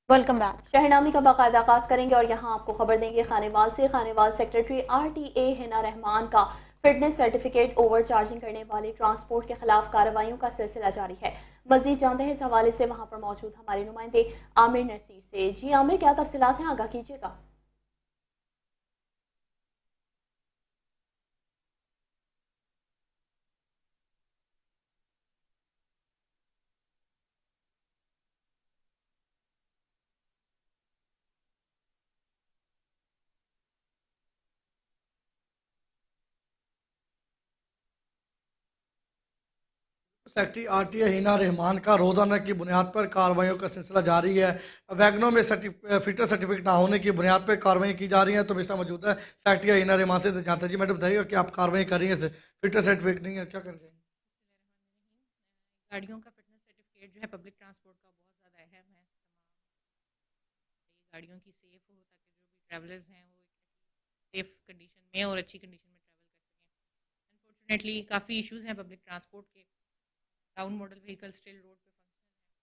Welcome back. शहरनामे का बाकायदा आगाज करेंगे और यहाँ आपको खबर देंगे खानेवाल से। खानेवाल सेक्रेटरी RTA हिना रहमान का फिटनेस सर्टिफिकेट ओवर चार्जिंग करने वाले ट्रांसपोर्ट के खिलाफ कार्रवाइयों का सिलसिला जारी है। मजीद जानते हैं इस हवाले से वहाँ पर मौजूद हमारे नुमाइंदे आमिर नसीर से। जी आमिर, क्या तफसीलात हैं, आगाह कीजिएगा। सेक्रेटरी RTA हिना रहमान का रोजाना की बुनियाद पर कार्रवाइयों का सिलसिला जारी है। वैगनों में फिटनेस सर्टिफिकेट ना होने की बुनियाद पर कार्रवाई की जा रही है। तो मिस्टर मौजूद है सेक्रेटरी हिना रहमान से जानते जी। मैडम बताइएगा कि आप कार्रवाई कर रही हैं, फिटनेस सर्टिफिकेट नहीं है, क्या कर रही हैं? गाड़ियों का फिटनेस सर्टिफिकेट जो है पब्लिक ट्रांसपोर्ट का बहुत ज़्यादा अहम है। तमाम गाड़ियों की सेफ़ हो ताकि जो भी ट्रैवलर्स हैं वो सेफ़ कंडीशन में और अच्छी कंडीशन में ट्रैवल कर सकें। अनफॉर्चुनेटली काफ़ी इश्यूज़ हैं पब्लिक ट्रांसपोर्ट के। Town model vehicle still road पे फंक्शन है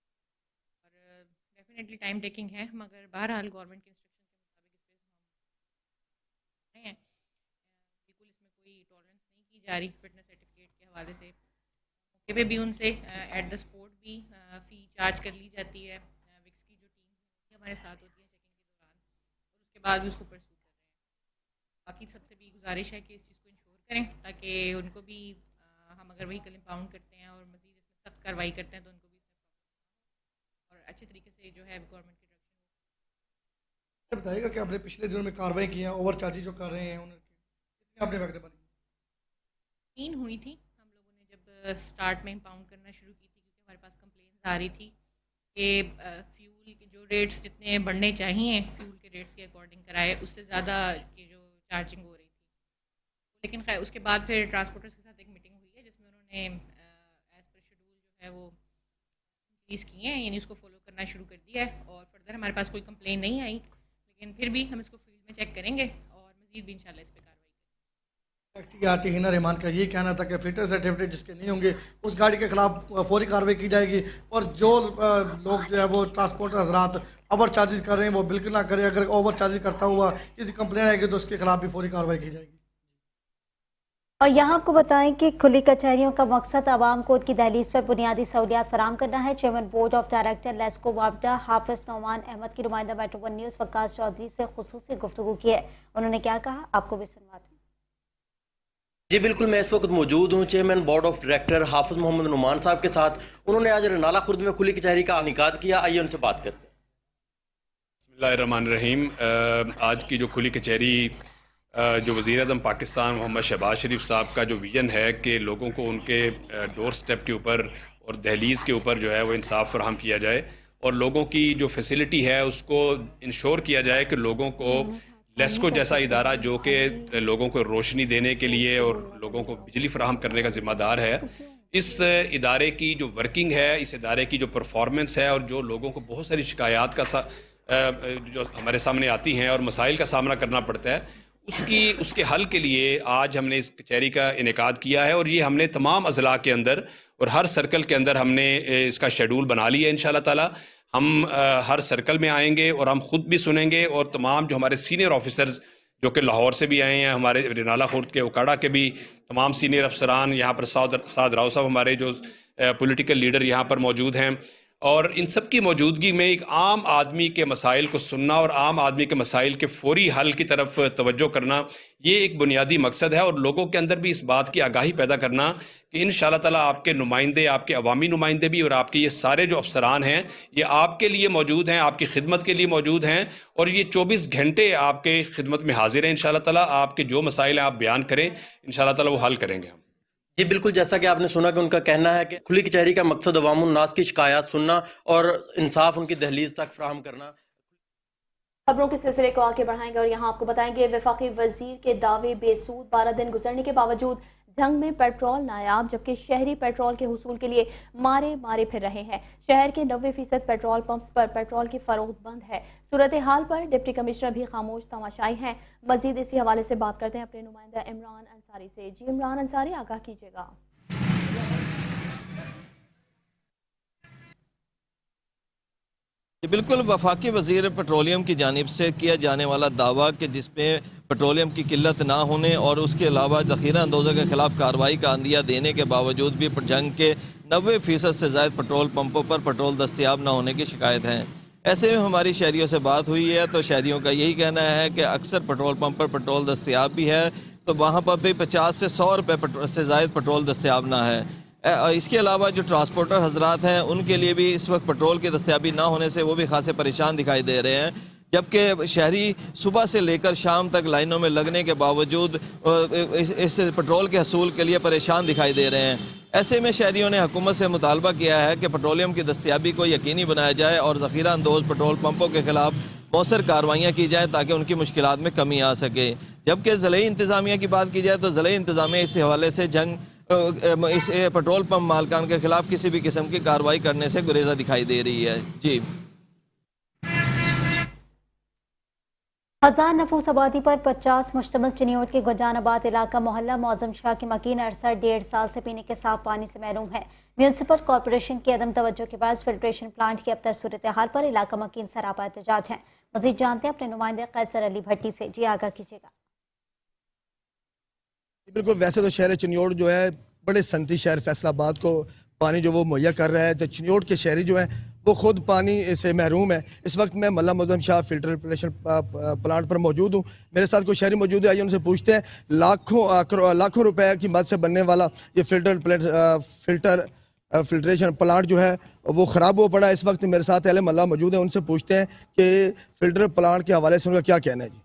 और डेफिनेटली टाइम टेकिंग है, मगर बहरहाल गवर्नमेंट के इंस्ट्रक्शन के मुताबिक इस पर हम हैं। बिल्कुल इसमें कोई टॉलरेंस नहीं की जा रही फिटनेस सर्टिफिकेट के हवाले से। मौके पे भी उनसे एट द स्पॉट भी फ़ी चार्ज कर ली जाती है। विक्स की जो टीम हमारे साथ होती है चेकिंग के दौरान, और उसके बाद भी उसको परसू कर रहे हैं। बाकी सबसे भी गुजारिश है कि इस चीज़ को इंश्योर करें ताकि उनको भी हम अगर व्हीकल इंपाउंड करते हैं और मज़ीद इसमें सख्त कार्रवाई करते हैं तो उनको भी इसमें और अच्छे तरीके से जो है गवर्नमेंट की बताइएगा कि आपने पिछले दिनों में कार्रवाई की है, ओवर चार्जेज जो कर रहे हैं उनकी कितनी आपने वैगनें बनी? डायरेक्शन हुई थी। हम लोगों ने जब स्टार्ट में इंपाउंड करना शुरू की थी, क्योंकि हमारे पास कंप्लेंट्स आ रही थी कि फ्यूल के जो रेट्स जितने बढ़ने चाहिए फ्यूल के रेट्स के अकॉर्डिंग कराए, उससे ज़्यादा की जो चार्जिंग हो रही थी। लेकिन खैर उसके बाद फिर ट्रांसपोर्टर्स के साथ एक मीटिंग हुई है जिसमें उन्होंने एज़ पर शेड्यूल जो है वो इंक्रीज़ किए हैं, यानी उसको फॉलो करना शुरू कर दिया है। और फर्दर हमारे पास कोई कंप्लेन नहीं आई, लेकिन फिर भी हम इसको फील्ड में चेक करेंगे और मज़ीद भी इंशाल्लाह इस पर कार्रवाई करेंगे। सेक्रेटरी RTA हिना रहमान का ये कहना था कि फिटनेस सर्टिफिकेट जिसके नहीं होंगे उस गाड़ी के खिलाफ फौरी कार्रवाई की जाएगी। और जो लोग जो है वो ट्रांसपोर्ट हजरात ओवर चार्जेस कर रहे हैं वो बिल्कुल ना करें। अगर ओवर चार्जेस करता हुआ किसी कंप्लेन आएगी तो उसके खिलाफ भी फौरी कार्रवाई की जाएगी। और यहाँ आपको बताएं कि खुली कचहरियों का मकसद आवाम को उनकी दहलीज पर बुनियादी सहूलियात फराम करना है। Chairman board of director LESCO वापडा हाफिज नौमान अहमद की नुमाइंदा Metro One News Waqas Chaudhry से खुसूसी गुफ्तगू की है। उन्होंने क्या कहा, आपको भी सुनवाते हैं। जी बिल्कुल, मैं इस वक्त मौजूद हूँ चेयरमैन बोर्ड ऑफ डायरेक्टर हाफिज मोहम्मद नुमान साहब के साथ। उन्होंने आज रनाला खुर्द में खुली कचहरी का इनेकाद किया। आइए उनसे बात करते हैं। बिस्मिल्लाहिर्रहमानिर्रहीम। आज की जो खुली कचहरी जो वज़ीर आज़म पाकिस्तान मोहम्मद शहबाज शरीफ साहब का जो विज़न है कि लोगों को उनके डोर स्टेप के ऊपर और दहलीज़ के ऊपर जो है वो इंसाफ फराहम किया जाए और लोगों की जो फैसिलिटी है उसको इंश्योर किया जाए कि लोगों को लेस्को जैसा इदारा जो कि लोगों को रोशनी देने के लिए और लोगों को बिजली फराहम करने का ज़िम्मेदार है, इस इदारे की जो वर्किंग है, इस इदारे की जो परफॉर्मेंस है और जो लोगों को बहुत सारी शिकायत का जो हमारे सामने आती हैं और मसाइल का सामना करना पड़ता है, उसके हल के लिए आज हमने इस कचहरी का इनेकाद किया है। और ये हमने तमाम अजला के अंदर और हर सर्कल के अंदर हमने इसका शेड्यूल बना लिया है। इंशाल्लाह ताला हम हर सर्कल में आएंगे और हम खुद भी सुनेंगे और तमाम जो हमारे सीनियर ऑफिसर्स जो कि लाहौर से भी आए हैं, हमारे रनाला खुर्द के उकाड़ा के भी तमाम सीनियर अफसरान यहाँ पर साद राव साहब हमारे जो पॉलिटिकल लीडर यहाँ पर मौजूद हैं, और इन सब की मौजूदगी में एक आम आदमी के मसाइल को सुनना और आम आदमी के मसाइल के फौरी हल की तरफ तवज्जो करना, ये एक बुनियादी मकसद है। और लोगों के अंदर भी इस बात की आगाही पैदा करना कि इंशाअल्लाह ताला आपके नुमाइंदे, आपके अवामी नुमाइंदे भी और आपके ये सारे जो अफसरान हैं ये आपके लिए मौजूद हैं, आपकी खिदमत के लिए मौजूद हैं और ये 24 घंटे आपके खिदमत में हाजिर हैं। इंशाअल्लाह ताला आपके जो मसाइल हैं आप बयान करें, इंशाअल्लाह ताला वो हल करेंगे हम। जी बिल्कुल, जैसा कि आपने सुना कि उनका कहना है कि खुली कचहरी का मकसद अवामुन्नास की शिकायत सुनना और इंसाफ उनकी दहलीज तक फराहम करना। खबरों के सिलसिले को आगे बढ़ाएंगे और यहाँ आपको बताएंगे वफाकी वजीर के दावे बेसूद। 12 दिन गुजरने के बावजूद जंग में पेट्रोल नायाब, जबकि शहरी पेट्रोल के हुसूल के लिए मारे मारे फिर रहे हैं। शहर के 90% पेट्रोल पंप्स पर पेट्रोल की फरोख्त बंद है। सूरत हाल पर डिप्टी कमिश्नर भी खामोश तमाशाई हैं। मजीद इसी हवाले से बात करते हैं अपने नुमाइंदा इमरान अंसारी से। जी इमरान अंसारी, आगाह कीजिएगा। بالکل وفاقی وزیر پیٹرولیم کی جانب سے کیا جانے والا دعویٰ کہ جس میں پیٹرولیم کی قلت نہ ہونے اور اس کے علاوہ ذخیرہ اندوزوں کے خلاف کارروائی کا عندیہ دینے کے باوجود بھی جنگ کے 90% سے زائد پیٹرول پمپوں پر پیٹرول دستیاب نہ ہونے کی شکایت ہیں۔ ایسے میں ہماری شہریوں سے بات ہوئی ہے تو شہریوں کا یہی کہنا ہے کہ اکثر پیٹرول پمپ پر پیٹرول دستیاب بھی ہے تو وہاں پر بھی 50 سے 100 روپے سے زائد پیٹرول دستیاب نہ ہے۔ اس کے علاوہ جو ٹرانسپورٹر حضرات ہیں ان کے لیے بھی اس وقت پیٹرول کی دستیابی نہ ہونے سے وہ بھی خاصے پریشان دکھائی دے رہے ہیں، جبکہ شہری صبح سے لے کر شام تک لائنوں میں لگنے کے باوجود اس پیٹرول کے حصول کے لیے پریشان دکھائی دے رہے ہیں۔ ایسے میں شہریوں نے حکومت سے مطالبہ کیا ہے کہ پیٹرولیم کی دستیابی کو یقینی بنایا جائے اور ذخیرہ اندوز پیٹرول پمپوں کے خلاف مؤثر کارروائیاں کی جائیں تاکہ ان کی مشکلات میں کمی آ سکے۔ جبکہ ضلعی انتظامیہ کی بات کی جائے تو ضلعی انتظامیہ اس حوالے سے اس پیٹرول پمپ مالکان کے خلاف کسی بھی قسم کی کارروائی کرنے سے گریزہ دکھائی دے رہی ہے۔ جی 1000 نفوس آبادی پر 50 مشتمل چنیوٹ کے گجان آباد علاقہ محلہ معظم شاہ کی مکین عرصہ 1.5 سال سے پینے کے صاف پانی سے محروم ہے۔ میونسپل کارپوریشن کی عدم توجہ کے باعث فلٹریشن پلانٹ کی ابتر صورتحال پر علاقہ مکین سراپا احتجاج ہیں۔ مزید جانتے ہیں اپنے نمائندے قیصر علی بھٹی سے۔ جی آگاہ کیجیے گا۔ بالکل، ویسے تو شہر چنیوٹ جو ہے بڑے صنعتی شہر فیصل آباد کو پانی جو وہ مہیا کر رہا ہے، تو چنیوٹ کے شہری جو ہیں وہ خود پانی سے محروم ہے۔ اس وقت میں ملا معظم شاہ فلٹریشن پلانٹ پر موجود ہوں، میرے ساتھ کوئی شہری موجود ہے، آئیے ان سے پوچھتے ہیں۔ لاکھوں روپے کی مد سے بننے والا یہ فلٹریشن پلانٹ جو ہے وہ خراب ہو پڑا ہے۔ اس وقت میرے ساتھ اہل محلہ موجود ہیں، ان سے پوچھتے ہیں کہ فلٹر پلانٹ کے حوالے سے ان کا کیا کہنا ہے۔ جی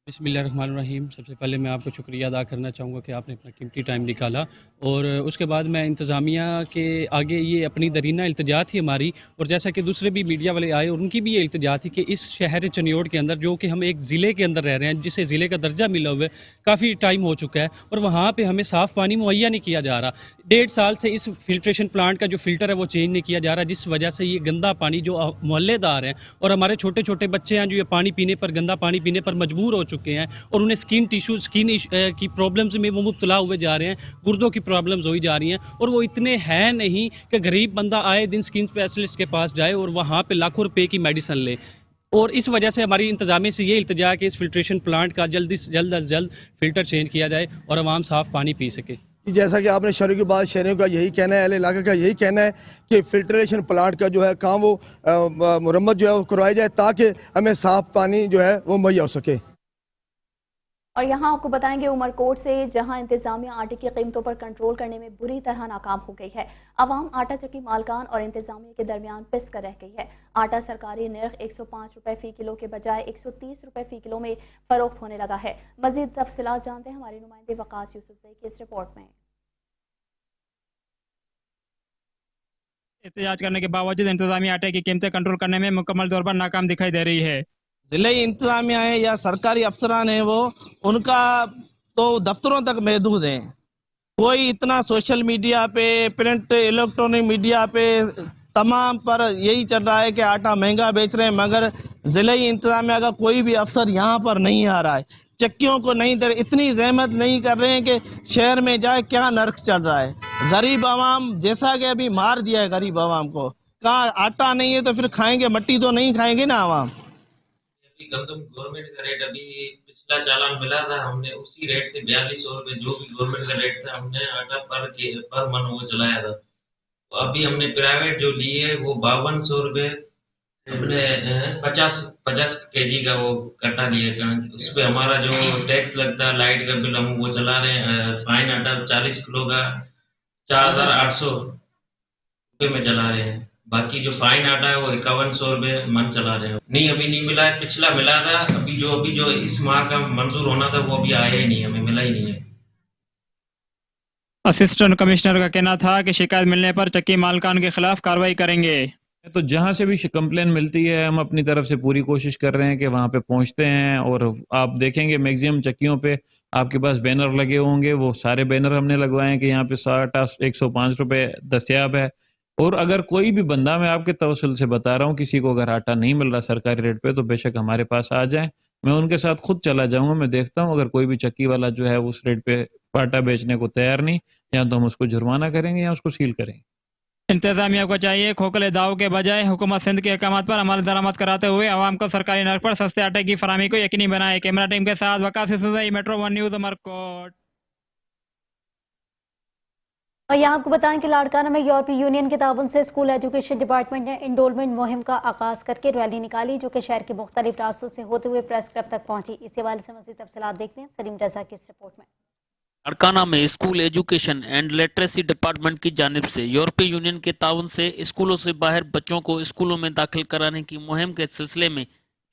بسم اللہ الرحمن الرحیم۔ سب سے پہلے میں آپ کو شکریہ ادا کرنا چاہوں گا کہ آپ نے اپنا قیمتی ٹائم نکالا، اور اس کے بعد میں انتظامیہ کے آگے یہ اپنی درینہ التجا تھی ہماری، اور جیسا کہ دوسرے بھی میڈیا والے آئے اور ان کی بھی یہ التجا تھی کہ اس شہر چنیوٹ کے اندر، جو کہ ہم ایک ضلع کے اندر رہ رہے ہیں جسے ضلع کا درجہ ملا ہوا ہے، کافی ٹائم ہو چکا ہے اور وہاں پہ ہمیں صاف پانی مہیا نہیں کیا جا رہا۔ 1.5 سال سے اس فلٹریشن پلانٹ کا جو فلٹر ہے وہ چینج نہیں کیا جا رہا، جس وجہ سے یہ گندا پانی جو محلے دار ہیں اور ہمارے چھوٹے چھوٹے بچے ہیں جو یہ پانی پینے پر، گندا پانی پینے پر مجبور ہو چکے ہیں، اور انہیں سکن کی پرابلمز میں وہ مبتلا ہوئے جا رہے ہیں، گردوں کی پرابلمز ہوئی جا رہی ہیں، اور وہ اتنے ہیں نہیں کہ غریب بندہ آئے دن سکن اسپیشلسٹ کے پاس جائے اور وہاں پہ لاکھوں روپے کی میڈیسن لے۔ اور اس وجہ سے ہماری انتظامیہ سے یہ التجا ہے کہ اس فلٹریشن پلانٹ کا جلد از جلد فلٹر چینج کیا جائے اور عوام صاف پانی پی سکے۔ جیسا کہ آپ نے شہروں کی بات، شہریوں کا یہی کہنا ہے، اہل علاقے کا یہی کہنا ہے کہ فلٹریشن پلانٹ کا جو ہے کام وہ مرمت جو ہے وہ کروائی جائے تاکہ ہمیں صاف پانی جو ہے وہ مہیا ہو سکے۔ اور یہاں آپ کو بتائیں گے عمر کوٹ سے، جہاں انتظامیہ آٹے کی قیمتوں پر کنٹرول کرنے میں بری طرح ناکام ہو گئی ہے۔ عوام آٹا چکی مالکان اور انتظامیہ کے درمیان پس کر رہ گئی ہے۔ آٹا سرکاری نرخ 105 روپے فی کلو کے بجائے 130 روپے فی کلو میں فروخت ہونے لگا ہے۔ مزید تفصیلات جانتے ہیں ہمارے نمائندے وقاص یوسف زئی کی اس رپورٹ میں۔ احتجاج کرنے کے باوجود انتظامیہ آٹے کی قیمتیں کنٹرول کرنے میں مکمل طور پر ناکام دکھائی دے رہی ہے۔ ضلعی انتظامیہ ہیں یا سرکاری افسران ہیں، وہ ان کا تو دفتروں تک محدود ہیں۔ کوئی اتنا سوشل میڈیا پہ، پرنٹ الیکٹرانک میڈیا پہ تمام پر یہی چل رہا ہے کہ آٹا مہنگا بیچ رہے ہیں، مگر ضلعی انتظامیہ کا کوئی بھی افسر یہاں پر نہیں آ رہا ہے، چکیوں کو نہیں دے رہے، اتنی زحمت نہیں کر رہے ہیں کہ شہر میں جائے کیا نرخ چل رہا ہے۔ غریب عوام جیسا کہ ابھی مار دیا ہے غریب عوام کو، کہاں آٹا نہیں ہے تو پھر کھائیں گے، مٹی تو نہیں کھائیں گے نا عوام۔ گندم گورنمنٹ کا ریٹ ابھی پچھلا چالان ملا تھا، ہم نے اسی ریٹ سے 4200 روپے جو بھی گورنمنٹ کا ریٹ تھا ہم نے آٹا پر من وہ چلایا تھا۔ ابھی ہم نے پرائیویٹ جو لی ہے وہ 5200 روپے، ہم نے 50 kg کا وہ کٹا لیا، اس پہ ہمارا جو ٹیکس لگتا ہے، لائٹ کا بل ہم وہ چلا رہے ہیں۔ فائن آٹا 40 کلو کا 4800 روپے میں چلا رہے ہیں، باقی جو فائن آٹا ہے وہ 5100 روپے من چلا رہے ہیں۔ نہیں ابھی نہیں ملا ہے، پچھلا ملا تھا، ابھی جو اس ماہ کا منظور ہونا تھا وہ ابھی آیا ہی نہیں، ہمیں ملا ہی نہیں ہے۔ اسسٹنٹ کمشنر کا کہنا تھا کہ شکایت ملنے پر چکی مالکان کے خلاف کارروائی کریں گے۔ تو جہاں سے بھی کمپلین ملتی ہے ہم اپنی طرف سے پوری کوشش کر رہے ہیں کہ وہاں پہ پہنچتے ہیں، اور آپ دیکھیں گے میگزیمم چکیوں پہ آپ کے پاس بینر لگے ہوں گے، وہ سارے بینر ہم نے لگوائے ہیں کہ یہاں پہ 105 روپے دستیاب ہے۔ اور اگر کوئی بھی بندہ، میں آپ کے توسل سے بتا رہا ہوں، کسی کو اگر آٹا نہیں مل رہا سرکاری ریٹ پہ تو بے شک ہمارے پاس آ جائیں، میں ان کے ساتھ خود چلا جاؤں گا، میں دیکھتا ہوں اگر کوئی بھی چکی والا جو ہے اس ریٹ پہ آٹا بیچنے کو تیار نہیں، یا تو ہم اس کو جرمانہ کریں گے یا اس کو سیل کریں گے۔ इंतजामिया को चाहिए खोखले दाव के बजाय हुकूमत सिंध के अहकाम पर अमल दरामद कराते हुए आवाम को सरकारी नर्क पर सस्ते आटे की फराहमी को यकीनी बनाए। कैमरा टीम के साथ वकासी सज़ई, मेट्रो 1 न्यूज़, अमरकोट। और यहाँ आपको बताएं कि लाड़काना में यूरोपीय यूनियन के ताउन से स्कूल एजुकेशन डिपार्टमेंट ने एनरोलमेंट मुहिम का आगाज करके रैली निकाली, जो कि शहर के मुख्तलिफ रास्तों से होते हुए प्रेस क्लब तक पहुंची। इस हवाले से मज़ीद तफसीलात देखते हैं सलीम रजा की इस रिपोर्ट में। लाड़काना में school education and literacy department की जानिब से यूरोपीय यूनियन के ताउन से स्कूलों से बाहर बच्चों को स्कूलों में दाखिल कराने की मुहिम के सिलसिले में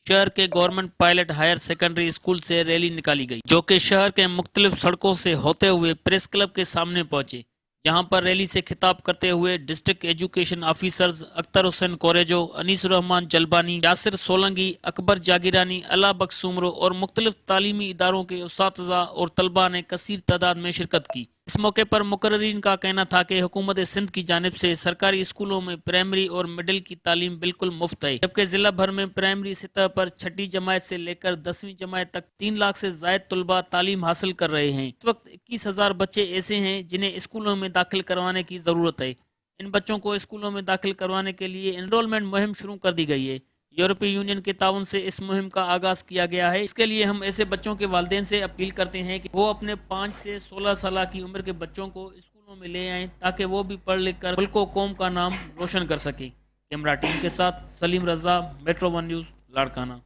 शहर के government pilot higher secondary school से रैली निकाली गई, जो कि शहर के मुख्तलिफ सड़कों से होते हुए प्रेस क्लब के सामने पहुंचे। जहां पर रैली से खिताब करते हुए district education officers Akhtar Hussain Korejo, Anisur Rahman Jalbani, Yasir Solangi, Akbar Jagirani, Ala Bakhsh Soomro और मुख्तलिफ तालीमी इदारों के उस्ताज़ा और तलबा ने कसीर तादाद में शिरकत की। इस मौके पर मुकर्रिरीन का कहना था कि हुकूमत सिंध की जानिब से सरकारी स्कूलों में प्राइमरी और मिडिल की तालीम बिल्कुल मुफ्त है, जबकि जिला भर में प्राइमरी सतह पर छठी जमात से लेकर 10वीं जमात तक 3 लाख से जायद तलबा तालीम हासिल कर रहे हैं। इस वक्त 21,000 बच्चे ऐसे हैं जिन्हें स्कूलों में दाखिल करवाने की ज़रूरत है। इन बच्चों को स्कूलों में दाखिल करवाने के लिए एनरोलमेंट मुहिम शुरू कर दी गई है। यूरोपीय यूनियन के ताउन से इस मुहिम का आगाज किया गया है। इसके लिए हम ऐसे बच्चों के वालिदैन से अपील करते हैं कि वो अपने 5 से 16 साल की उम्र के बच्चों को स्कूलों में ले आएं, ताकि वो भी पढ़ लिख कर मुल्क व कौम का नाम रोशन कर सकें। कैमरा टीम के साथ सलीम रजा, मेट्रो 1 न्यूज़, लाड़काना।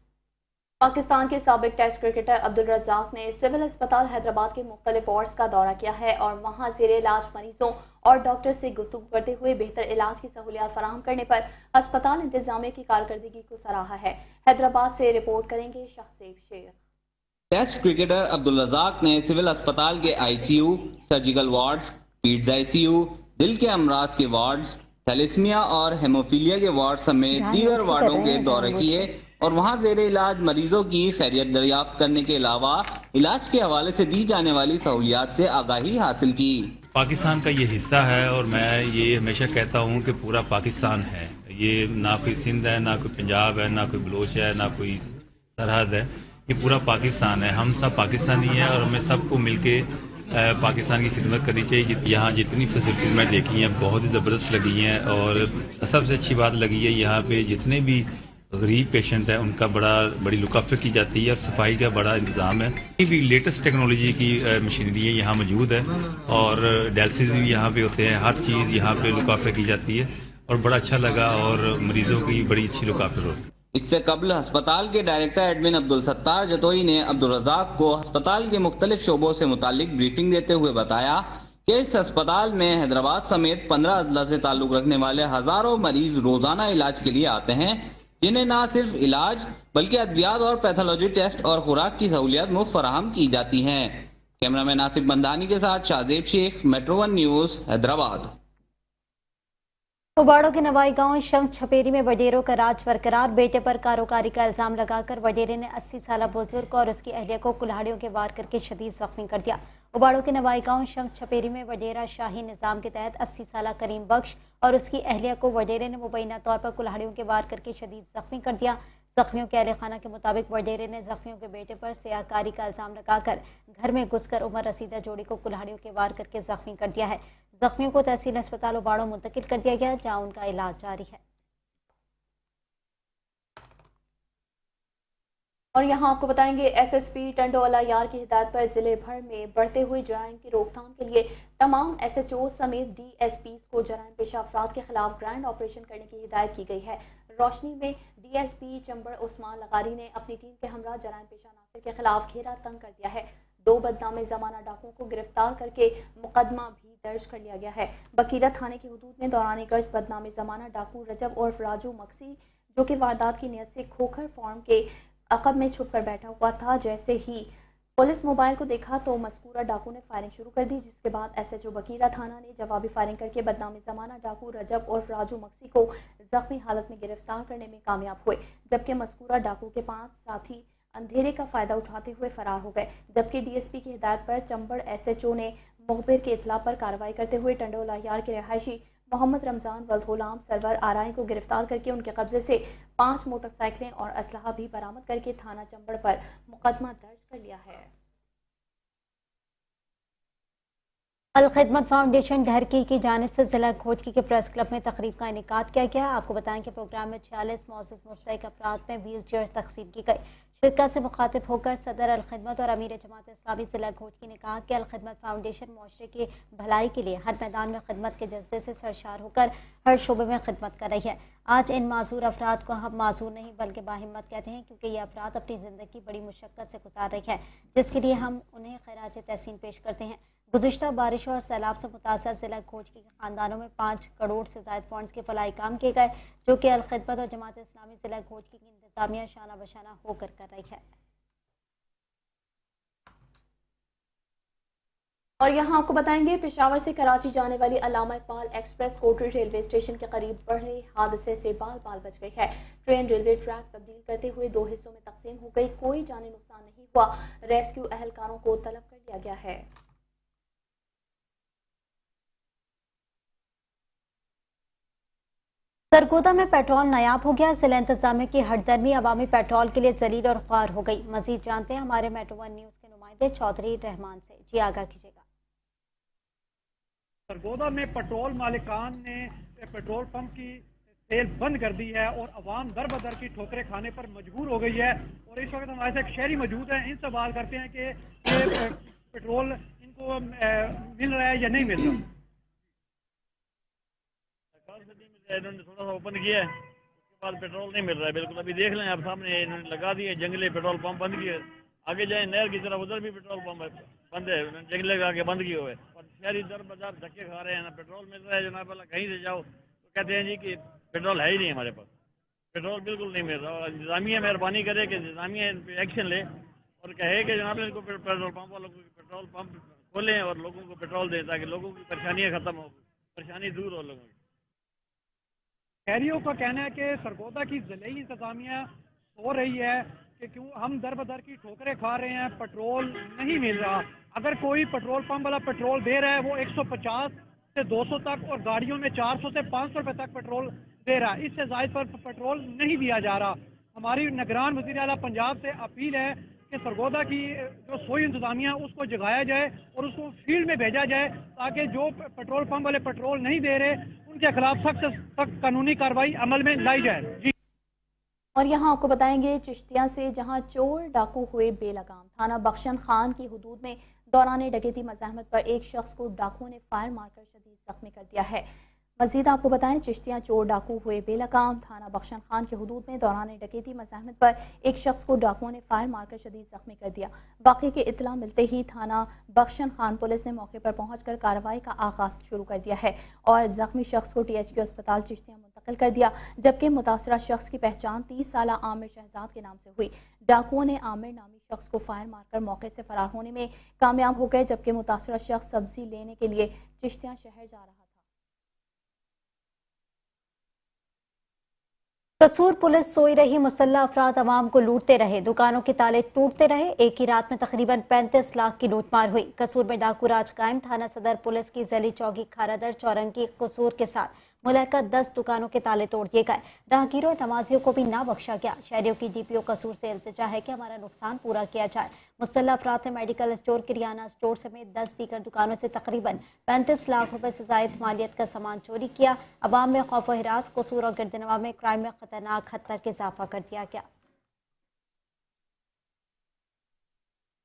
पाकिस्तान के साबिक टेस्ट क्रिकेटर अब्दुल रज़ाक ने सिविल अस्पताल हैदराबाद के मुख्तलिफ वार्ड्स का दौरा किया है और वहाँ ज़ेरे इलाज मरीजों और डॉक्टर से गुफ्तगू करते हुए बेहतर इलाज की सहूलियात फराहम करने पर अस्पताल इंतजामिया की कारकर्दगी को सराहा है। हैदराबाद से रिपोर्ट करेंगे शाहसेब शेख। टेस्ट क्रिकेटर अब्दुल रज़ाक ने सिविल अस्पताल के ICU, surgical wards, peds ICU, दिल के अमराज के वार्ड्स, थैलेसीमिया और हेमोफीलिया के वार्ड समेत दीगर वार्डों के दौरे किए और वहां ज़ेरे इलाज मरीजों की खैरियत दरियाफ्त करने के अलावा इलाज के हवाले से दी जाने वाली सहूलियात से आगाही हासिल की। पाकिस्तान का ये हिस्सा है और मैं ये हमेशा कहता हूँ कि पूरा पाकिस्तान है। ये ना कोई सिंध है, ना कोई पंजाब है, ना कोई बलोच है, ना कोई सरहद है, ये पूरा पाकिस्तान है। हम सब पाकिस्तानी हैं और हमें सबको मिलके पाकिस्तान की खिदमत करनी चाहिए। यहाँ जितनी फैसिलिटीज मैं देखी हैं बहुत ही ज़बरदस्त लगी हैं और सबसे अच्छी बात लगी है यहाँ पे जितने भी गरीब पेशेंट है उनका बड़ी लुक आफ्टर की जाती है और सफाई का बड़ा इंतज़ाम है। ये भी लेटेस्ट टेक्नोलॉजी की मशीनरी यहाँ मौजूद है और डायलिसिस भी यहाँ पे होते हैं। हर चीज़ यहाँ पे लुक आफ्टर की जाती है और बड़ा अच्छा लगा और मरीजों की बड़ी अच्छी लुक आफ्टर होती है। इससे कबल अस्पताल के डायरेक्टर एडमिन अब्दुल सत्तार जतोई ने अब्दुल रज़ाक को अस्पताल के मुख्तलिफ शोबों से मुतालिक ब्रीफिंग देते हुए बताया कि इस अस्पताल में हैदराबाद समेत 15 अजला से ताल्लुक रखने वाले हजारों मरीज रोजाना इलाज के लिए आते हैं, जिन्हें न सिर्फ इलाज बल्कि अद्वियात और पैथोलॉजी टेस्ट और खुराक की सहूलियत मुफ्त फराहम की जाती हैं। कैमरामैन आसिफ बंदानी के साथ शाहजेब शेख, मेट्रो 1 न्यूज़, हैदराबाद। उबाड़ो के नवाई गांव शम्स छपेरी में वडेरों का राज बरकरार। बेटे पर कारोकारी का इल्जाम लगाकर वडेरे ने 80 साल बुजुर्ग और उसकी अहलिया को कुल्हाड़ियों के वार करके शदीद जख्मी कर दिया। उबाड़ो के नवाई गांव शम्स छपेरी में वडेरा शाही निज़ाम के तहत 80 साल करीम बख्श और उसकी अहलिया को वडेरे ने मुबैना तौर पर कुल्हाड़ियों के वार करके शदीद जख्मी कर दिया। जख्मियों के अहले खाना के मुताबिक वडेरे ने जख्मियों के बेटे पर सियाकारी का इल्जाम लगाकर घर में घुसकर उमर रसीदा जोड़ी को कुल्हाड़ियों के वार करके जख्मी कर दिया है। जख्मियों को तहसील अस्पताल उबाड़ो मुंतकिल कर दिया गया, जहां उनका इलाज जारी है। और यहाँ आपको बताएंगे SSP टंडो अलायार की हिदायत पर जिले भर में बढ़ते हुए जराइम की रोकथाम के लिए तमाम SHO समेत DSPs को जराइम पेशा अफराद के खिलाफ ग्रैंड ऑपरेशन करने की हिदायत की गई है। रोशनी में DSP चंबड़ उस्मान लगारी ने अपनी टीम के हमरा जराइम पेशा नासिर के खिलाफ घेरा तंग कर दिया है। 2 बदनामे ज़माना डाकुओं को गिरफ्तार करके मुकदमा भी दर्ज कर लिया गया है। बकीरा थाने की हुदूद में दौरान गर्ज बदनामे ज़माना डाकू रजब और राजू मक्सी, जो कि वारदात की नीयत से खोखर फॉर्म के अकब में छुप कर बैठा हुआ था, जैसे ही पुलिस मोबाइल को देखा तो मस्कूरा डाकू ने फायरिंग शुरू कर दी, जिसके बाद SHO बकीरा थाना ने जवाबी फायरिंग करके बदनामी ज़माना डाकू रजब और राजू मक्सी को जख्मी हालत में गिरफ्तार करने में कामयाब हुए, जबकि मस्कूरा डाकू के 5 साथी अंधेरे का फ़ायदा उठाते हुए फरार हो गए। जबकि DSP की हिदायत पर चंबड़ SHO ने मुखबिर के इतला पर कार्रवाई करते हुए टंडो अलायार के रहायशी मोहम्मद रमज़ान वल्द सरवर आराई को गिरफ्तार करके उनके कब्जे से 5 मोटरसाइकिलें और असलहा भी बरामद करके थाना चंबड़ पर मुकदमा दर्ज कर लिया है। अलखिदमत फाउंडेशन ढरकी की जानिब से जिला घोटकी के प्रेस क्लब में तकरीब का इनेकाद किया गया। आपको बताएं कि प्रोग्राम में 46 मौजूद मुस्तहिक अफराद में व्हील चेयर तकसीम की गई। शिरकत से मुखातिब होकर सदर अलखिदमत और अमीर जमात इस्लामी जिला घोटकी ने कहा कि अलखिदमत फाउंडेशन मुआशरे की भलाई के लिए हर मैदान में खिदमत के जज्बे से सरशार होकर हर शोबे में खिदमत कर रही है। आज इन माजूर अफराद को हम माजूर नहीं बल्कि बाहिम्मत कहते हैं, क्योंकि ये अफराद अपनी ज़िंदगी बड़ी मुशक्क़त से गुजार रही है, जिसके लिए हम उन्हें खैराज तहसीन पेश करते हैं। गुज़िश्ता बारिशों और सैलाब से मुतासर जिला घोटकी के ख़ानदानों में 5 करोड़ से ज़ायद फंड्स के फलाही काम किए गए, जो कि अलखिदमत और जमात इस्लामी जिला घोटकी की इंतज़ामिया शाना बशाना होकर कर रही है। और यहाँ आपको बताएंगे पेशावर से कराची जाने वाली अल्लामा इकबाल एक्सप्रेस कोटरी रेलवे स्टेशन के करीब बड़े हादसे से बाल बाल बच गई है। ट्रेन रेलवे ट्रैक तब्दील करते हुए 2 हिस्सों में तकसीम हो गई। कोई जानी नुकसान नहीं हुआ। रेस्क्यू एहलकारों को तलब कर लिया गया है। सरगोदा में पेट्रोल नायाब हो गया। जिला इंतजामिया की हरदर्मी अवामी पेट्रोल के लिए जलील और ख्वार हो गई। मजीद जानते हैं हमारे मेट्रो 1 न्यूज़ के नुमाइंदे चौधरी रहमान से। जी आगाह कीजिएगा। सरगोदा में पेट्रोल मालिकान ने पेट्रोल पंप की सेल बंद कर दी है और अवाम दर बदर की ठोकरें खाने पर मजबूर हो गई है। और इस वक्त हमारे साथ एक शहरी मौजूद है, इनसे सवाल करते हैं कि ये पेट्रोल इनको मिल रहा है या नहीं मिल रहा। इन्होंने थोड़ा सा ओपन किया है, उसके बाद पेट्रोल नहीं मिल रहा है बिल्कुल। अभी देख लें आप सामने इन्होंने लगा दिए जंगले पेट्रोल पंप बंद किए। आगे जाए नहर की तरफ, उधर भी पेट्रोल पंप बंद है, उन्होंने जंगले लगा के बंद किए हुए। और शहरी दर बदर धक्के खा रहे हैं, ना पेट्रोल मिल रहा है। जनाब वाला कहीं से जाओ तो कहते हैं जी कि पेट्रोल है ही नहीं हमारे पास, पेट्रोल बिल्कुल नहीं मिल रहा। और इंतजामिया मेहरबानी करे कि इंतजामिया इन पर एक्शन ले और कहे कि जनाब इनको पेट्रोल पंप वालों को पेट्रोल पंप खोलें और लोगों को पेट्रोल दें, ताकि लोगों की परेशानियाँ ख़त्म हो, परेशानी दूर हो लोगों की। शहरियों का कहना है कि सरगोदा की ज़िले इंतजामिया हो रही है कि क्यों हम दर बदर की ठोकरें खा रहे हैं, पेट्रोल नहीं मिल रहा। अगर कोई पेट्रोल पंप वाला पेट्रोल दे रहा है वो 150 से 200 तक, और गाड़ियों में 400 से 500 रुपये तक पेट्रोल दे रहा है। इससे ज़ायद पर पेट्रोल नहीं दिया जा रहा। हमारी निगरान वज़ीर आला पंजाब से अपील है कि सरगोदा की जो सोई इंतजामिया उसको जगाया जाए और उसको फील्ड में भेजा जाए, ताकि जो पेट्रोल पंप वाले पेट्रोल नहीं दे रहे उनके खिलाफ सख्त से सख्त कानूनी कार्रवाई अमल में लाई जाए। जी। और यहाँ आपको बताएंगे चिश्तिया से जहाँ चोर डाकू हुए बेलगाम। थाना बख्शन खान की हुदूद में दौरान डकैती मज़ाहमत पर एक शख्स को डाकुओं ने फायर मारकर शदीद जख्मी कर दिया है। मजीद आपको बताएं चिश्तिया चोर डाकू हुए बेलगाम। थाना बख्शन खान के हुदूद में दौरान डकैती मज़ाहमत पर एक शख्स को डाकुओं ने फायर मारकर शदीद जख्मी कर दिया। वाक़े की इत्तला मिलते ही थाना बख्शन खान पुलिस ने मौके पर पहुंचकर कार्रवाई का आगाज़ शुरू कर दिया है और जख्मी शख्स को THQ अस्पताल चिश्तिया मुंतकिल कर दिया, जबकि मुतासरा शख्स की पहचान 30 साला आमिर शहजाद के नाम से हुई। डाकुओं ने आमिर नामी शख्स को फायर मारकर मौके से फरार होने में कामयाब हो गए, जबकि मुतासरा शख्स सब्जी लेने के लिए चिश्तिया शहर जा रहा था। कसूर पुलिस सोई रही मुसल्लह अफराद अवाम को लूटते रहे, दुकानों के ताले टूटते रहे। एक ही रात में तकरीबन 35 लाख की लूटमार हुई। कसूर में डाकू राज कायम। थाना सदर पुलिस की जली चौकी खारादर चौरंगी कसूर के साथ मुलाका 10 दुकानों के ताले तोड़ दिए गए। राहगीरों और नमाजियों को भी ना बख्शा गया। शहरियों की DPO कसूर से इल्तिजा है कि हमारा नुकसान पूरा किया जाए। मुसल्लह अफराद ने मेडिकल स्टोर, किरियाना स्टोर समेत 10 दीगर दुकानों से तकरीबन 35 लाख रुपए से ज़ायद मालियत का सामान चोरी किया। अवाम में खौफ व हिरास, कसूर और गिरदनवा में क्राइम में खतरनाक हद तक इजाफा कर दिया गया।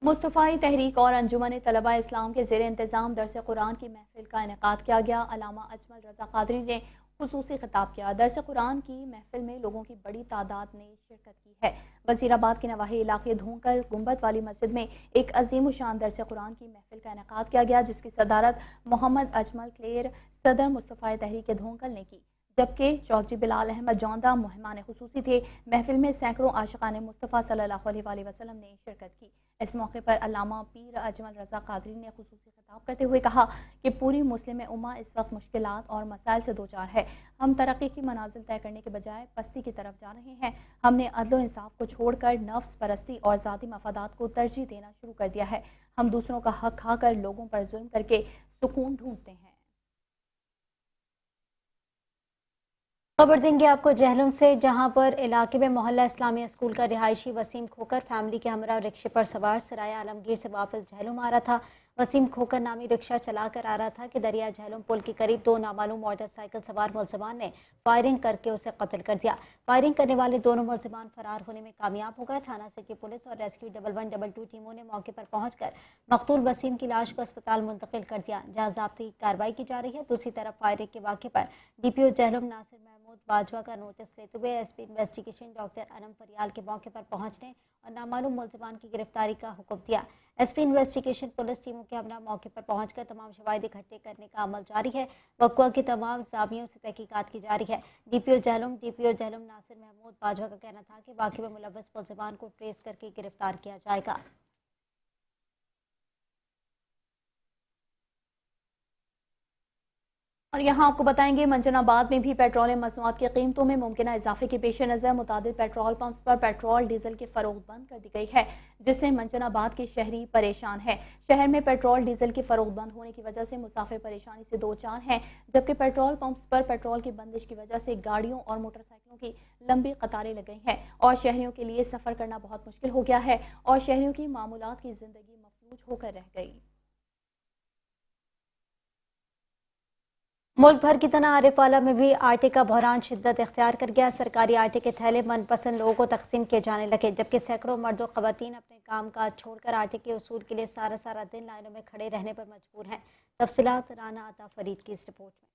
मुस्तफ़ाई तहरीक और अंजुमन तलबा इस्लाम के ज़ेर इंतज़ाम दरस कुरान की महफिल का इनेकाद किया गया। अल्लामा अजमल रज़ा क़ादरी ने खुसूसी खिताब किया। दरस कुरान की महफिल में लोगों की बड़ी तादाद ने शिरकत की है। वज़ीराबाद के नवाही इलाके धोंकल गुंबद वाली मस्जिद में एक अजीम शान दरस कुरान की महफिल का इनेकाद किया गया, जिसकी सदारत मोहम्मद अजमल क्लेर सदर मुस्तफ़ाई तहरीक धोंकल ने की, जबकि चौधरी बिलाल अहमद जौंदा मेहमान खुसूसी थे। महफिल में सैकड़ों आशिकान मुस्तफ़ा सल्लल्लाहु अलैहि वसल्लम ने शिरकत की। इस मौके पर अल्लामा पीर अजमल रज़ा क़ादरी ने खुसूसी खिताब करते हुए कहा कि पूरी मुस्लिम उम्मा इस वक्त मुश्किलात और मसाइल से दो चार है। हम तरक्की की मनाजिल तय करने के बजाय पस्ती की तरफ जा रहे हैं। हमने अदल व इंसाफ को छोड़कर नफ्स परस्ती और ज़ाती मफादात को तरजीह देना शुरू कर दिया है। हम दूसरों का हक खाकर लोगों पर जुल्म करके सुकून ढूंढते हैं। खबर देंगे आपको जहलम से, जहां पर इलाके में मोहल्ला इस्लामिया स्कूल का रिहायशी वसीम खोकर फैमिली के हमरा रिक्शे पर सवार सराय आलमगीर से वापस जहलम आ रहा था। वसीम खोकर नामी रिक्शा चलाकर आ रहा था कि दरिया झेलम पुल के करीब 2 नामालूम मोटरसाइकिल सवार मुलजमान ने फायरिंग करके उसे कत्ल कर दिया। फायरिंग करने वाले दोनों मुलजमान फरार होने में कामयाब हो गए। थाना सिटी पुलिस और रेस्क्यू 1122 टीमों ने मौके पर पहुंचकर मकतूल वसीम की लाश को अस्पताल मुंतकिल कर दिया, जहां ज़ाब्ती कार्रवाई की जा रही है। दूसरी तरफ फायरिंग के वाक़े पर DPO झेलम नासिर महमूद बाजवा का नोटिस लेते हुए SP इन्वेस्टिगेशन डॉक्टर अनम फरियाल के मौके पर पहुंचने और नामालूम मुलजमान की गिरफ्तारी का हुक्म दिया। SP इन्वेस्टिगेशन पुलिस टीमों के हमरा मौके पर पहुंचकर तमाम शवाहिद इकट्ठे करने का अमल जारी है। वक़्वा की तमाम ज़ावियों से तहकीकात की जा रही है। DPO झेलम नासिर महमूद बाजवा का कहना था कि वाक़े में मुलव्वस मुलजमान को ट्रेस करके गिरफ्तार किया जाएगा। और यहाँ आपको बताएंगे मंजनाबाद में भी पेट्रोलियम मसनूआत की कीमतों में मुमकिन इजाफे के पेश नज़र मुतादिद पेट्रोल पंप्स पर पेट्रोल डीजल की फरोख्त बंद कर दी गई है, जिससे मंजनाबाद के शहरी परेशान है। शहर में पेट्रोल डीजल की फरोख्त बंद होने की वजह से मुसाफिर परेशानी से दो चार हैं, जबकि पेट्रोल पंप्स पर पेट्रोल की बंदिश की वजह से गाड़ियों और मोटरसाइकिलों की लंबी कतारें लग गई हैं और शहरियों के लिए सफ़र करना बहुत मुश्किल हो गया है और शहरियों की मामूलात की ज़िंदगी मफलूज होकर रह गई। मुल्क भर की तरह आरिफवाला में भी आटे का बहरान शिद्दत इख्तियार कर गया। सरकारी आटे के थैले मनपसंद लोगों को तकसीम किए जाने लगे, जबकि सैकड़ों मर्द और ख़वातीन अपने काम काज छोड़कर आटे के उसूल के लिए सारा दिन लाइनों में खड़े रहने पर मजबूर हैं। तफसीलात राना अता फरीद की इस रिपोर्ट में।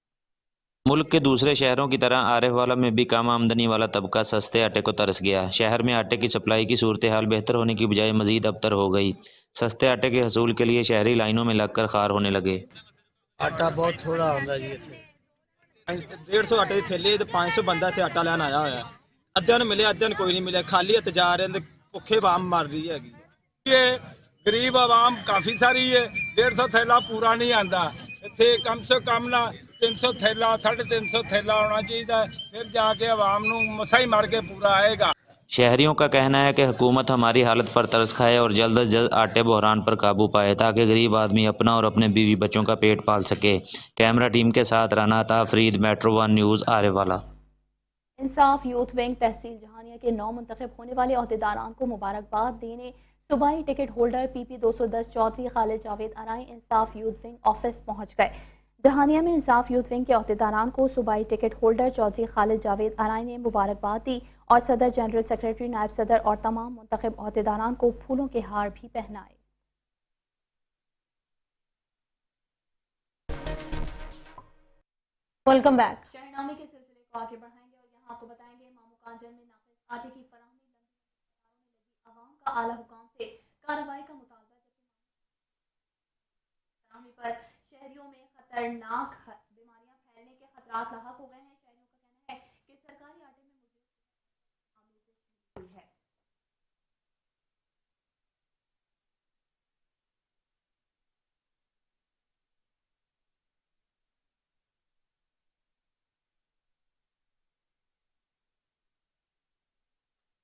मुल्क के दूसरे शहरों की तरह आरिफवाला में भी कम आमदनी वाला तबका सस्ते आटे को तरस गया। शहर में आटे की सप्लाई की सूरत हाल बेहतर होने की बजाय मजीद अबतर हो गई। सस्ते आटे के हसूल के लिए शहरी लाइनों में लगकर खार होने लगे। आटा बहुत थोड़ा ਹੁੰਦਾ ਜੀ ਇੱਥੇ 150 ਆਟੇ ਦੀ ਥੈਲੀ ਤੇ 500 ਬੰਦਾ ਇੱਥੇ ਆਟਾ ਲੈਣ ਆਇਆ ਹੋਇਆ। ਅੱਧਿਆਂ ਨੂੰ ਮਿਲਿਆ, ਅੱਧਿਆਂ ਨੂੰ ਕੋਈ ਨਹੀਂ ਮਿਲਿਆ। ਖਾਲੀ ਹੱਥ ਜਾ ਰਹੇ ਨੇ, ਭੁੱਖੇ ਆਵਾਮ ਮਰ ਰਹੀ ਹੈਗੀ। ਇਹ ਗਰੀਬ ਆਵਾਮ ਕਾਫੀ ਸਾਰੀ ਹੈ। 150 ਥੈਲਾ ਪੂਰਾ ਨਹੀਂ ਆਂਦਾ ਇੱਥੇ। ਕਮ ਸੇ ਕਮ ਨਾ 300 ਥੈਲਾ 350 ਥੈਲਾ ਹੋਣਾ ਚਾਹੀਦਾ, ਫਿਰ ਜਾ ਕੇ ਆਵਾਮ ਨੂੰ ਮਸਾ ਹੀ ਮਰ ਕੇ ਪੂਰਾ ਆਏਗਾ। शहरियों का कहना है कि हुकूमत हमारी हालत पर तरस खाए और जल्द अज जल्द आटे बहरान पर काबू पाए ताकि गरीब आदमी अपना और अपने बीवी बच्चों का पेट पाल सके। कैमरा टीम के साथ Rana Ata Farid, Metro One news, Arifwala. Insaf youth wing tehsil Jahania के 9 मुंतखब होने वाले अहदेदारान को मुबारकबाद देने सूबाई ticket holder PP 210 Chaudhry Khalid Javed Arain Insaf youth wing office पहुँच गए। जहानिया में इंसाफ यूथ विंग के अहदेदारान को सूबाई टिकट होल्डर चौधरी खालिद जावेद अराई ने मुबारकबाद दी और सदर, जनरल सेक्रेटरी, नायब सदर और तमाम मुंतखब अहदेदारान को फूलों के हार भी पहनाए। Welcome back. शहरनामे के सिलसिले को आगे बढ़ाएंगे और यहाँ आपको बताएंगे मामू कांजल में नाक़िस आटे की फराहमी लगी आवाम का आला हुकाम से कार्रवाई का मुतालबा, पर शहरियों में खतरनाक बीमारियां फैलने के खतरात लाहक हो गए हैं। शहरियों का कहना है कि सरकारी आटे में मामले से हुई है।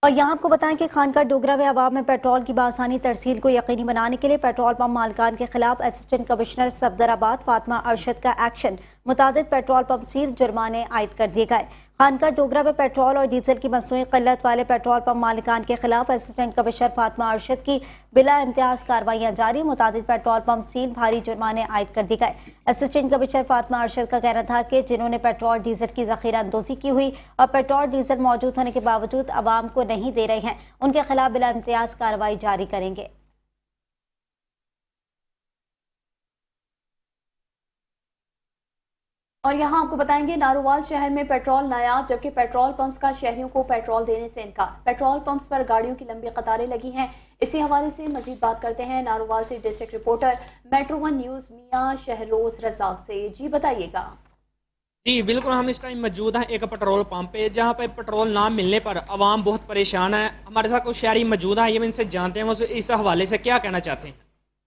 और यहाँ आपको बताएं कि खानका डोगरा में अवाम में पेट्रोल की बासानी तरसील को यकीनी बनाने के लिए पेट्रोल पंप मालिकान के खिलाफ असिस्टेंट कमिश्नर सफदराबाद फातिमा अरशद का एक्शन। मुतादिद पेट्रोल पंप सील, जुर्माने आयद कर दिए गए। खानका डोगरा में पेट्रोल और डीजल की मसनूई किल्लत वाले पेट्रोल पंप मालिकान के खिलाफ असिस्टेंट कमिश्नर फातिमा अरशद की बिला इम्तियाज कार्रवाइयाँ जारी। मुतादिद पेट्रोल पंप सील, भारी जुर्माने आयद कर दिए गए। असिस्टेंट कमिश्नर फातिमा अरशद का कहना था कि जिन्होंने पेट्रोल डीजल की ज़ख़ीरा अंदोज़ी की हुई और पेट्रोल डीजल मौजूद होने के बावजूद आवाम को नहीं दे रहे हैं, उनके खिलाफ बिला इम्तियाज कार्रवाई जारी करेंगे। और यहाँ आपको बताएंगे नारोवाल शहर में पेट्रोल नायाब, जबकि पेट्रोल पंप्स का शहरियों को पेट्रोल देने से इनकार। पेट्रोल पंप्स पर गाड़ियों की लंबी कतारें लगी हैं। इसी हवाले से मजीद बात करते हैं नारोवाल से district reporter Metro One news Mian Shahroz Razzaq से। जी बताइएगा। जी बिल्कुल, हम इस टाइम मौजूद हैं एक पेट्रोल पंप पे, जहाँ पे पेट्रोल ना मिलने पर आवाम बहुत परेशान है। हमारे साथ कुछ शहरी मौजूद हैं, ये इनसे जानते हैं वो इस हवाले से क्या कहना चाहते हैं।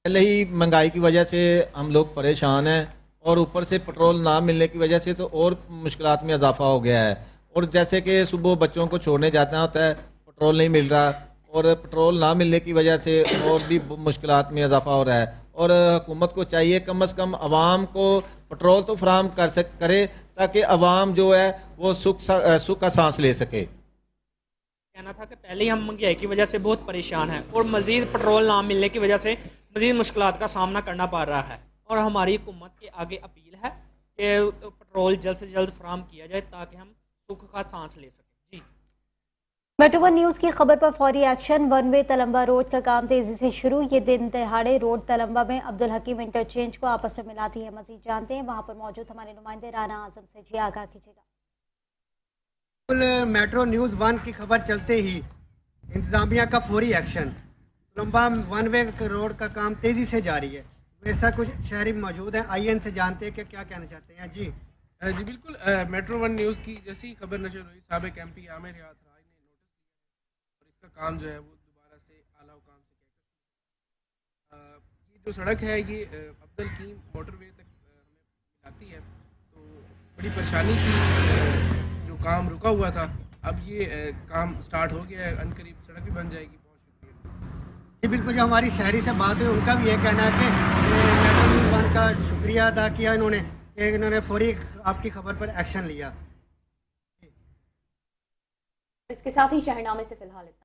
पहले ही महंगाई की वजह से हम लोग परेशान हैं और ऊपर से पेट्रोल ना मिलने की वजह से तो और मुश्किलात में इजाफा हो गया है। और जैसे कि सुबह बच्चों को छोड़ने जाना होता है, पेट्रोल नहीं मिल रहा और पेट्रोल ना मिलने की वजह से और भी मुश्किलात में इजाफा हो रहा है। और हुकूमत को चाहिए कम से कम आवाम को पेट्रोल तो फराहम करे ताकि आवाम जो है वो सुख का सांस ले सके। कहना था कि पहले ही हम महंगाई की वजह से बहुत परेशान हैं और मज़ीद पेट्रोल ना मिलने की वजह से मज़ीद मुश्किलात का सामना करना पड़ रहा है और हमारी हुकूमत के आगे अपील है कि पेट्रोल जल्द से जल्द फराहम किया जाए ताकि हम सुख का सांस ले सकें। जी मेट्रो वन न्यूज़ की खबर पर फौरी एक्शन। वन वे तलंबा रोड का काम तेजी से शुरू। ये दिन दहाड़े रोड तलंबा में अब्दुल हकीम इंटरचेंज को आपस में मिलाती है। मजीद जानते हैं वहां पर मौजूद हमारे नुमाइंदे राना आजम से। जी आगाह कीजिएगा। मेट्रो न्यूज़ वन की खबर चलते ही इंतजामिया का फौरी एक्शन। तलंबा वन वे रोड का काम तेजी से जारी है। मेरे साथ कुछ शहरी मौजूद हैं, आइए इनसे जानते हैं कि क्या कहना चाहते हैं। जी जी बिल्कुल, मेट्रो वन न्यूज़ की जैसी ही खबर नशर हुई, साबिक MP आमिर रियात राय ने नोटिस लिया और इसका काम जो है वो दोबारा से आला हुकाम से कहकर ये जो सड़क है ये अब्दुल हकीम मोटरवे तक हमें मिलाती है, तो बड़ी परेशानी थी। जो काम रुका हुआ था अब ये काम स्टार्ट हो गया है, अनकरीब सड़क भी बन जाएगी। जी बिल्कुल, जो हमारी शहरी से बात हुई उनका भी ये कहना है कि मेट्रो न्यूज़ वन का शुक्रिया अदा किया इन्होंने फौरी आपकी खबर पर एक्शन लिया। इसके साथ ही शहरनामे से फिलहाल